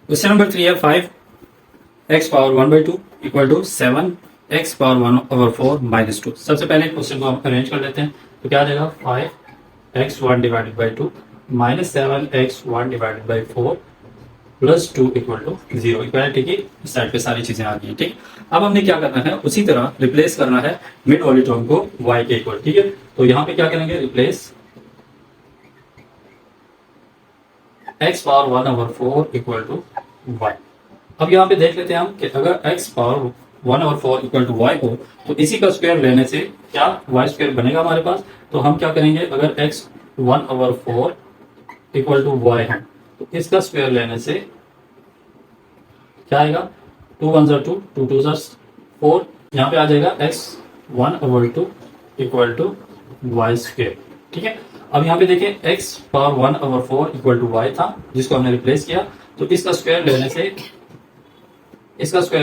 Question number 3 है 5x power 1/2 equal to 7x power 1/4 - 2। सबसे पहले क्वेश्चन को हम अरेंज कर लेते हैं। तो क्या आ जाएगा 5x1 divided by 2 -7x1 divided by 4 plus 2 equal to 0। Equality की इस साइड पे सारी चीजें आ गई हैं। ठीक, अब हमने क्या करना है, उसी तरह रिप्लेस करना है मिड वाली टर्म को y के इक्वल। ठीक है, तो यहाँ पे क्या करेंगे, replace x power 1/4 equal to y। अब यहाँ पे देख लेते हैं हम कि अगर x power 1/4 equal to y हो तो इसी का स्क्वायर लेने से क्या y स्क्वायर बनेगा हमारे पास। तो हम क्या करेंगे, अगर x 1/4 इक्वल टू y है तो इसका स्क्वायर लेने से क्या आएगा, 2 1 2 2 2 4। यहाँ पे आ जाएगा x 1/2 equal to y square. ठीक है, अब यहाँ पे देखिए x power 1/4 equal to y था जिसको हमने रिप्लेस किया। तो इसका स्क्वायर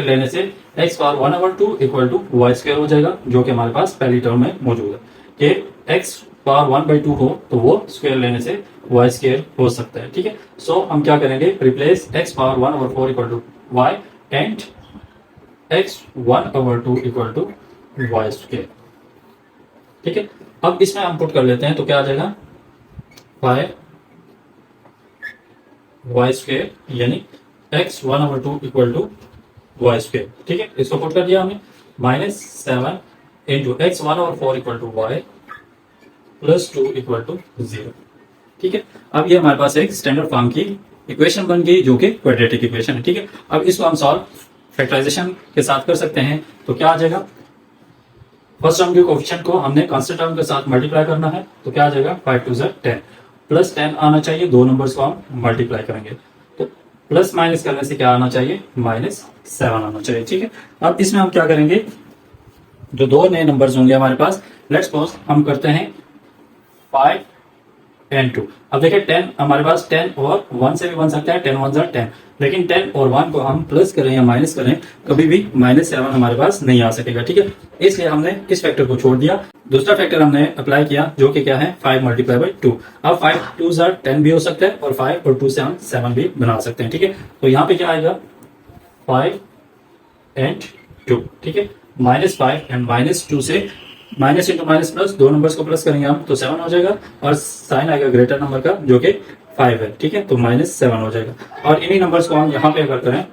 लेने से x power 1/2 equal to y square हो जाएगा, जो कि हमारे पास पहली टर्म में मौजूद है कि x पावर 1/2 हो तो वो स्क्वायर लेने से y स्क्वायर हो सकता है। ठीक है, सो हम क्या करेंगे, replace x power 1/4 equal to y and x 1/2 equal to y square. ठीक है, अब इसमें हम पुट कर लेते हैं तो क्या आ जाएगा 5 y स्क्वायर यानी x 1/2 equal to y square. ठीक है, इसको पुट कर दिया हमने, -7 into x 1/4 equal to y plus 2 equal to 0। ठीक है, अब ये हमारे पास एक स्टैंडर्ड फॉर्म की इक्वेशन बन गई जो कि क्वाड्रेटिक इक्वेशन है। ठीक है, अब इसको हम सॉल्व फैक्टराइजेशन के साथ कर सकते हैं। तो क्या आ जाएगा, फर्स्ट टर्म के कोएफिशिएंट को हमने कांस्टेंट टर्म के साथ मल्टीप्लाई करना है। तो क्या आ जाएगा, 5 2 10 प्लस 10 आना चाहिए, दो नंबर्स को हम मल्टीप्लाई करेंगे तो प्लस माइनस करने से क्या आना चाहिए, -7 आना चाहिए। ठीक है, अब इसमें हम क्या करेंगे, जो दो नए नंबर्स होंगे हमारे पास, लेट्स सपोज हम करते हैं 5 and 2। अब देखिए 10 हमारे पास 10 और 1 से भी बन सकता है, 10 1 10, लेकिन 10 और 1 को हम प्लस करें या माइनस करें कभी भी -7 हमारे पास नहीं आ सकेगा। ठीक है, इसलिए हमने इस फैक्टर को छोड़ दिया, दूसरा फैक्टर हमने अप्लाई किया जो कि क्या है 5 × 2। अब 5 2 10 भी हो सकता है और 5 और 2 से हम 7 भी बना सकते हैं। ठीक है, तो यहाँ पे क्या आएगा 5 and 2। ठीक है, -5 एंड -2 से माइनस इंटू माइनस प्लस, दो नंबर्स को प्लस करेंगे हम तो 7 हो जाएगा और साइन आएगा ग्रेटर नंबर का जो कि 5 है। ठीक है, तो -7 हो जाएगा और इन्हीं नंबर्स को हम यहाँ पे अगर करें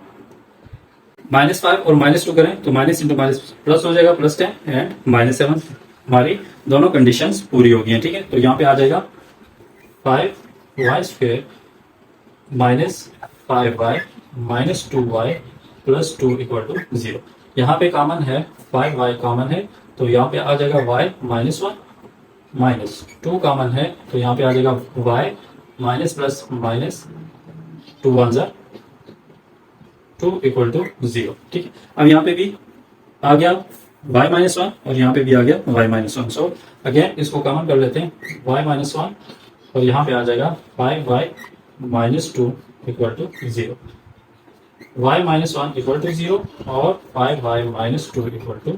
-5 और -2 करें तो माइनस इंटू माइनस प्लस हो जाएगा, +10 एंड -7। हमारी दोनों कंडीशंस पूरी हो गई हैं। ठीक है, तो यहाँ पे आ जाएगा 5y square -5y -2y plus 2 equal to 0। यहाँ पे कॉमन है 5y कॉमन है तो यहाँ पे आ जाएगा y -1 -2 कॉमन है तो यहाँ पे आ जाएगा y minus plus minus 2 1 2 equal to 0। ठीक है, अब यहाँ पे भी आ गया y -1 और यहाँ पे भी आ गया y -1। सो अगेन इसको कॉमन कर लेते हैं, y -1 और यहाँ पे आ जाएगा 5y -2 equal to 0, y -1 equal to 0 और 5y -2 इक्वल टू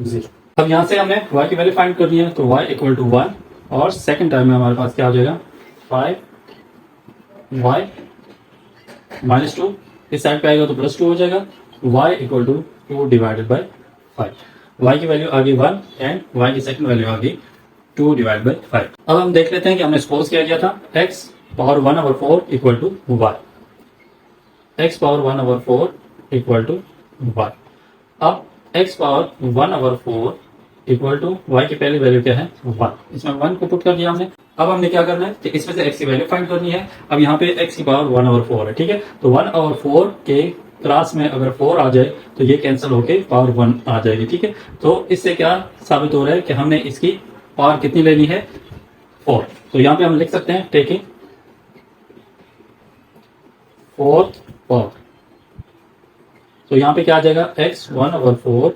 0। अब यहाँ से हमें y की वैल्यू फाइंड करनी है तो y इक्वल टू 1 और सेकंड टर्म में हमारे पास क्या हो जाएगा 5y -2, इस साइड पे आएगा तो +2 हो जाएगा, y equal to 2 divided by 5। y की वैल्यू आ गई 1 एंड y की सेकंड वैल्यू आ गई 2 डिवाइड बाई 5। अब हम देख लेते हैं कि हमने सपोज क्या किया था, x power 1/4 equal to y, x power 1/4 equal to y। अब x power 1/4 equal to y की पहली वैल्यू क्या है 1, इसमें 1 को पुट कर दिया हमने। अब हमने क्या करना है कि इसमें से x की वैल्यू फाइंड करनी है। अब यहाँ पे x की पावर 1/4 है। ठीक है, तो 1/4 के क्लास में अगर 4 आ जाए तो ये कैंसिल होके पावर 1 आ जाएगी। ठीक है, तो इससे क्या साबित हो रहा है कि हमने इसकी पावर कितनी लेनी है 4। तो यहाँ पे हम लिख सकते हैं टेकिंग 4 पावर, तो यहाँ पे क्या आ जाएगा x 1/4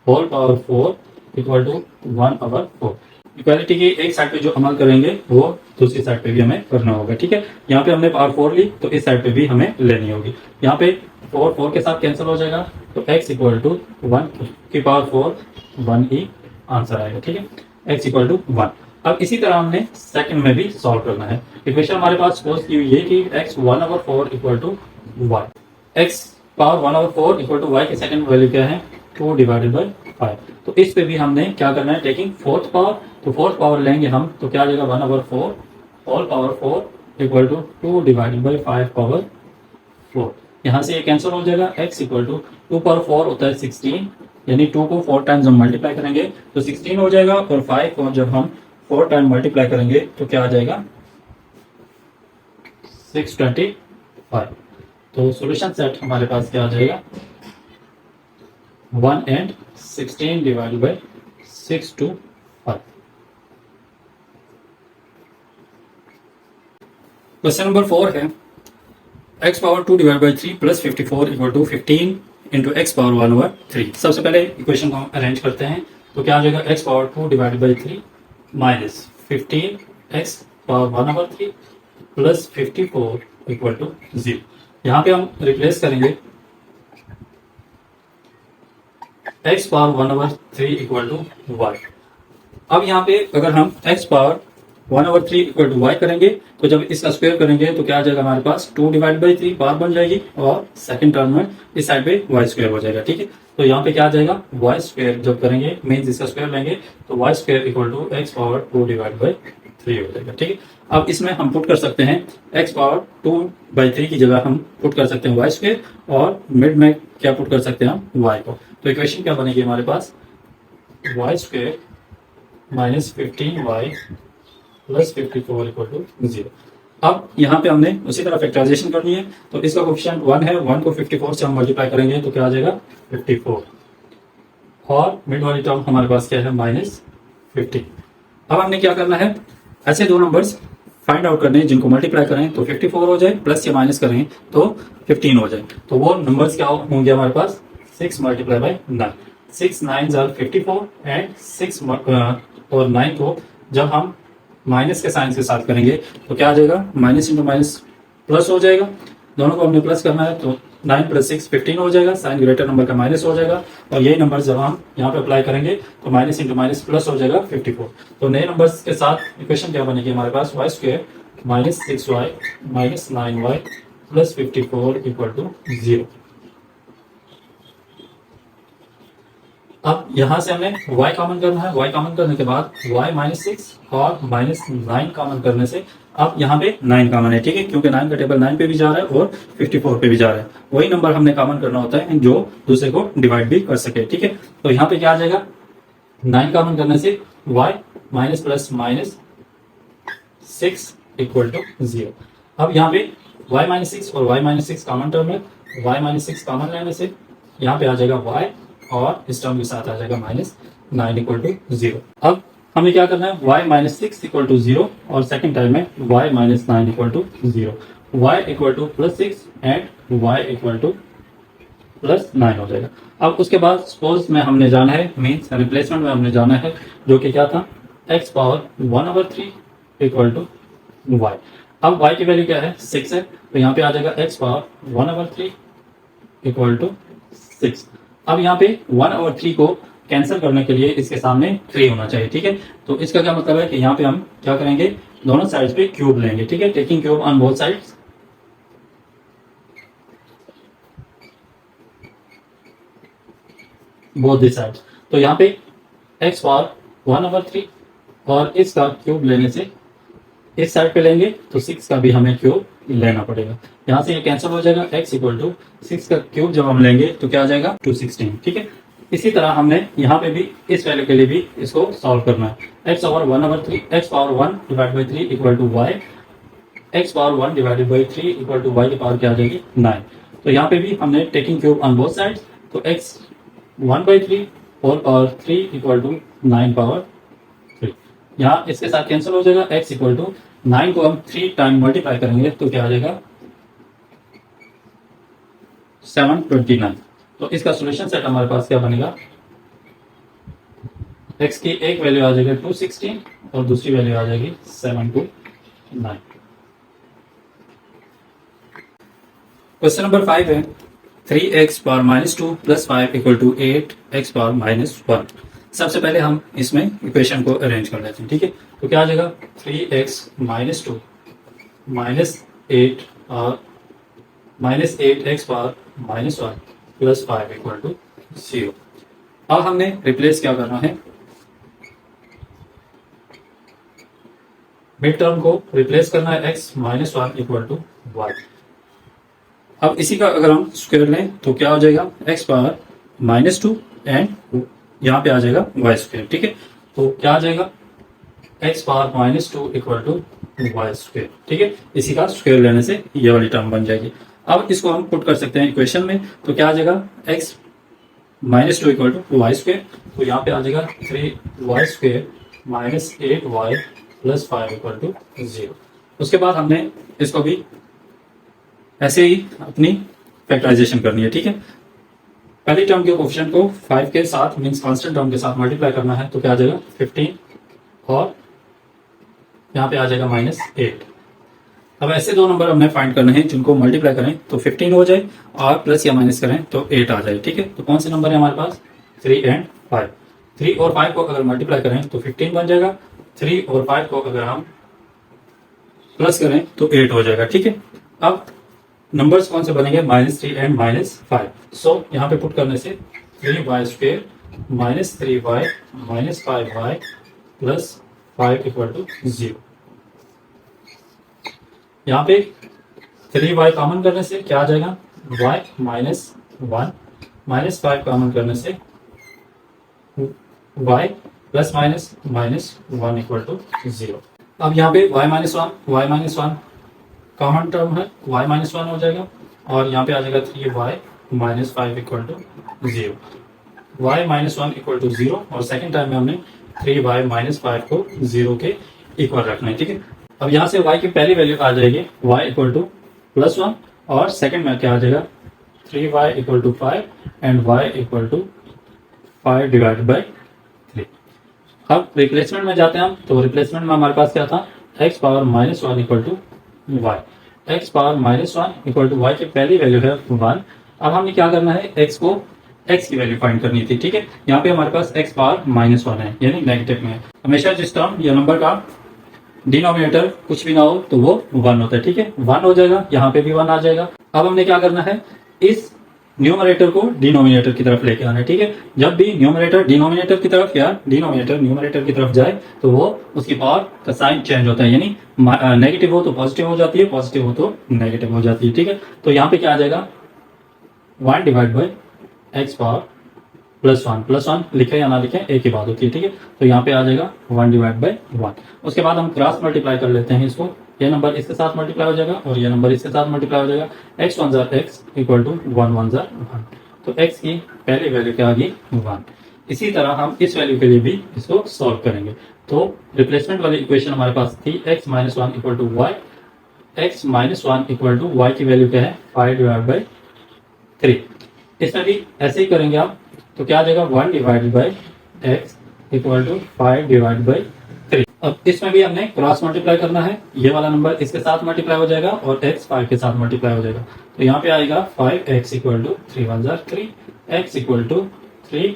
whole power 4 equal to 1/4। Equality की एक साइड पे जो अमल करेंगे वो दूसरी साइड पे भी हमें करना होगा। ठीक है, यहाँ पे हमने पावर 4 ली तो इस साइड पे भी हमें लेनी होगी। यहाँ पे 4 4 के साथ कैंसिल हो जाएगा तो x इक्वल टू 1 की पावर 4 1 ही आंसर आएगा। ठीक है, x इक्वल टू 1। अब इसी तरह हमने सेकंड में भी सॉल्व करना है। इक्वेशन हमारे पास सपोज की हुई है कि x 1/4 equal to y. X power 1/4 equal to y की सेकंड वैल्यू क्या है, 2 डिवाइडेड बाई 5। तो इस पे भी हमने क्या करना है, टेकिंग फोर्थ पावर, तो फोर्थ पावर लेंगे हम तो क्या आ जाएगा 1/4 whole power 4 equal to 2 divided by 5 power 4। यहाँ से ये कैंसिल हो जाएगा, x इक्वल टू 2 पावर 4 होता है 16, यानी 2 को 4 टाइम्स हम मल्टीप्लाई करेंगे तो 16 हो जाएगा, और 5 को जब हम 4 टाइम मल्टीप्लाई करेंगे तो क्या आ जाएगा 625। तो सॉल्यूशन सेट हमारे पास क्या आ जाएगा 1 and 16 divided by 6 to 5। Question number 4 है x power 2 divide by 3 plus 54 equal to 15 into x power 1/3। सबसे पहले इक्वेशन को हम अरेंज करते हैं, तो क्या आ जाएगा x power 2 divide by 3 minus 15 x power 1/3 plus 54 equal to 0। यहाँ पे हम रिप्लेस करेंगे x power 1/3 equal to y. अब यहाँ पे अगर हम x power 1/3 equal to y करेंगे तो जब इसका स्क्वायर करेंगे तो क्या आ जाएगा हमारे पास 2 डिवाइड बाई 3 पावर बन जाएगी, और सेकंड टर्म में इस साइड पे वाई स्क्वायर हो जाएगा। ठीक है, तो यहाँ पे क्या आ जाएगा वाई स्क्वायर जब करेंगे मीन्स इसका स्क्वायर लेंगे तो y square equal to x power 2 divide by 3 हो जाएगा। ठीक है, अब इसमें हम पुट कर सकते हैं x पावर 2/3 की जगह हम पुट कर सकते हैं वाई स्क्वायर, और मिड में क्या पुट कर सकते हैं हम y को। तो इक्वेशन क्या बनेगी हमारे पास Y square minus 15y plus 54 equal to 0। अब यहाँ पे हमने उसी तरह फैक्टराइजेशन करनी है, तो इसका कोफिशिएंट 1 है, 1 को 54 से हम मल्टीप्लाई करेंगे तो क्या आ जाएगा 54, और मिड वाली टर्म हमारे पास क्या है माइनस 50। अब हमने क्या करना है, ऐसे दो नंबर्स फाइंड आउट करने हैं जिनको मल्टीप्लाई करें तो 54 हो जाए, प्लस या माइनस करें तो 15 हो जाए। तो वो नंबर्स क्या होंगे हमारे पास 6 मल्टीप्लाई बाई 9, 6 9 आर 54 एंड 6 और 9 को जब हम माइनस के साइन के साथ करेंगे तो क्या आ जाएगा माइनस इंटू माइनस प्लस हो जाएगा, दोनों को हमने प्लस करना है तो 9 प्लस 6 15 हो जाएगा, साइन ग्रेटर नंबर का माइनस हो जाएगा, और यही नंबर जब हम यहाँ पे अप्लाई करेंगे तो माइनस इंटू माइनस प्लस हो जाएगा 54। तो नए नंबर्स के साथ इक्वेशन क्या बनेगी हमारे पास Y square minus 6y minus 9y plus 54 equal to 0। अब यहां से हमें y कॉमन करना है, y कॉमन करने के बाद y माइनस 6 और माइनस 9 कॉमन करने से अब यहाँ पे 9 कॉमन है। ठीक है, क्योंकि 9 का टेबल 9 पे भी जा रहा है और 54 पे भी जा रहा है, वही नंबर हमने कॉमन करना होता है जो दूसरे को डिवाइड भी कर सके। ठीक है, तो यहाँ पे क्या आ जाएगा 9 कॉमन करने से y minus plus minus 6 equal to 0। अब यहाँ पे y माइनस 6 और y माइनस 6 कॉमन टर्म है, y माइनस 6 कॉमन लेने से यहाँ पे आ जाएगा y, और इस टर्म के साथ आ जाएगा माइनस 9 इक्वल टू 0। अब हमें क्या करना है y माइनस 6 इक्वल टू 0, और सेकंड टाइम में y minus 9 equal to 0, y equal to plus 6 and y equal to plus 9 हो जाएगा। अब उसके बाद सपोज में हमने जाना है मीन्स रिप्लेसमेंट में हमने जाना है, जो कि क्या था x power 1/3 equal to y। अब y की वैल्यू क्या है 6 है, तो यहाँ पे आ जाएगा x पावर 1/3 इक्वल टू 6। अब यहाँ पे 1/3 को कैंसिल करने के लिए इसके सामने 3 होना चाहिए। ठीक है, तो इसका क्या मतलब है कि यहाँ पे हम क्या करेंगे दोनों साइड्स पे क्यूब लेंगे। ठीक है, taking cube on both sides, both the sides. तो यहाँ पे x पावर 1/3 और इसका क्यूब लेने से इस साइड पे लेंगे तो 6 का भी हमें क्यूब लेना पड़ेगा। यहाँ से ये कैंसिल हो जाएगा, x इक्वल टू 6 का क्यूब जब हम लेंगे तो क्या आ जाएगा 216। ठीक है, इसी तरह हमने यहाँ पे भी इस वैल्यू के लिए भी इसको सॉल्व करना है। x power 1/3 x power 1 divide by 3 equal to y, x power 1 divided by 3 equal to y की पावर क्या आ जाएगी 9। तो यहाँ पे भी हमने taking cube on both sides, तो x 1/3 whole power 3 equal to 9 power 3। यहाँ इसके साथ कैंसिल हो जाएगा, x इक्वल टू 9 को हम 3 टाइम मल्टीप्लाई करेंगे तो क्या आ जाएगा 729। तो इसका सॉल्यूशन सेट हमारे पास क्या बनेगा x की एक वैल्यू आ जाएगी 216 और दूसरी वैल्यू आ जाएगी 729। क्वेश्चन नंबर 5 है 3x power minus 2 plus 5 equal to 8x power minus 1। सबसे पहले हम इसमें इक्वेशन को अरेंज कर लेते हैं। ठीक है, तो क्या आ जाएगा 3x माइनस 2 माइनस 8 और minus 8x⁻−1 plus 5 equal to 0। अब हमने रिप्लेस क्या करना है, मिड टर्म को रिप्लेस करना है x-1 इक्वल टू y। अब इसी का अगर हम स्क्वायर लें तो क्या हो जाएगा, x⁻² एंड यहाँ पे आ जाएगा y²। ठीक है, तो क्या आ जाएगा x⁻² इक्वल टू y²। ठीक है, इसी का स्क्वायर लेने से ये वाली टर्म बन जाएगी। अब इसको हम पुट कर सकते हैं इक्वेशन में, तो क्या आ जाएगा x-2 इक्वल टू y²। तो यहाँ पे आ जाएगा 3y² minus 8y plus 5 equal to 0। उसके बाद हमने इसको भी ऐसे ही अपनी फैक्टराइजेशन करनी है। ठीक है, पहली टर्म के कोफिशिएंट को 5 के साथ मींस कांस्टेंट टर्म के साथ मल्टीप्लाई करना है, तो क्या आ जाएगा 15 और यहाँ पे आ जाएगा -8। अब ऐसे दो नंबर हमने फाइंड करने हैं जिनको मल्टीप्लाई करें तो 15 हो जाए और प्लस या माइनस करें तो 8 आ जाए। ठीक है, तो कौन से नंबर है हमारे पास, 3 एंड 5। 3 और 5 को अगर मल्टीप्लाई करें तो 15 बन जाएगा, 3 और 5 को अगर हम प्लस करें तो 8 हो जाएगा। ठीक है, अब नंबर्स कौन से बनेंगे, -3 एंड -5। सो यहाँ पे पुट करने से 3y² -3y -5y plus 5 equal to 0। यहाँ पे 3y कॉमन करने से क्या आ जाएगा, y -1 -5 कॉमन करने से y ±1 इक्वल टू 0। अब यहाँ पे y-1 कॉमन टर्म है, y -1 हो जाएगा और यहाँ पे आ जाएगा 3y -5 equal to 0। y -1 equal to 0 और सेकंड टाइम में हमने 3y -5 को 0 के इक्वल रखना है। ठीक है, अब यहाँ से y की पहली वैल्यू आ जाएगी y इक्वल टू +1 और सेकंड में क्या आ जाएगा 3y equal to 5 and y equal to 5 divide by 3। अब रिप्लेसमेंट में जाते हैं हम, तो रिप्लेसमेंट में हमारे पास क्या था, x⁻−1 equal to y। x⁻−1 equal to y की पहली वैल्यू है 1। अब हमने क्या करना है, x को x की वैल्यू फाइंड करनी थी। ठीक है, यहाँ पे हमारे पास x⁻−1 है यानी नेगेटिव में है। हमेशा जिस टर्म या नंबर का डिनोमिनेटर कुछ भी ना हो तो वो 1 होता है। ठीक है, 1 हो जाएगा, यहाँ पे भी 1 आ जाएगा। अब हमने क्या करना है, इस न्यूमरेटर को डिनोमिनेटर की तरफ लेके आना है। ठीक है, जब भी न्यूमरेटर डिनोमिनेटर की तरफ या डिनोमिनेटर न्यूमरेटर की तरफ जाए तो वो उसकी पावर का साइन चेंज होता है, यानी नेगेटिव हो तो पॉजिटिव हो जाती है, पॉजिटिव हो तो नेगेटिव हो जाती है। ठीक है, तो यहाँ पे क्या आ जाएगा 1 डिवाइड बाई x⁻+1 +1 लिखे या ना लिखे एक ही बात होती है। ठीक है, तो यहाँ पे आ जाएगा 1 डिवाइड बाई 1। उसके बाद हम क्रॉस मल्टीप्लाई कर लेते हैं इसको, ये नंबर इसके साथ मल्टीप्लाई हो जाएगा और ये नंबर इसके साथ मल्टीप्लाई हो जाएगा। x1 * x equal to 1 1 * 1। तो x की पहली वैल्यू क्या आ गई 1। इसी तरह हम इस वैल्यू के लिए भी इसको सॉल्व करेंगे। तो रिप्लेसमेंट वाली इक्वेशन हमारे पास थी x-1 equal to y। x-1 equal to y की वैल्यू क्या है 5 डिवाइड बाई 3। इसमें भी ऐसे ही करेंगे आप, तो क्या आ जाएगा 1 divide by x equal to 5 divide by 3। अब इसमें भी हमने क्रॉस मल्टीप्लाई करना है, ये वाला नंबर इसके साथ मल्टीप्लाई हो जाएगा और x 5 के साथ मल्टीप्लाई हो जाएगा। तो यहाँ पे आएगा 5x equal to 3 1 * 3, x equal to 3,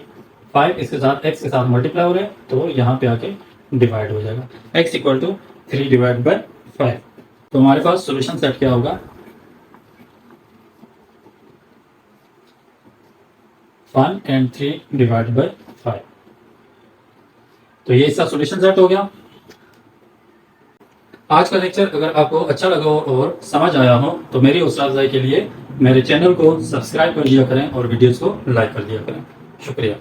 5 इसके साथ x के साथ मल्टीप्लाई हो रहे हैं तो यहाँ पे आके डिवाइड हो जाएगा, x equal to 3 divide by 5। तो हमारे पास सोल्यूशन सेट क्या होगा 1 and 3 डिवाइड बाई 5। तो ये इसका सोल्यूशन सेट हो गया। आज का लेक्चर अगर आपको अच्छा लगा हो और समझ आया हो तो मेरी हौसला अफजाई के लिए मेरे चैनल को सब्सक्राइब कर दिया करें और वीडियोस को लाइक कर दिया करें। शुक्रिया।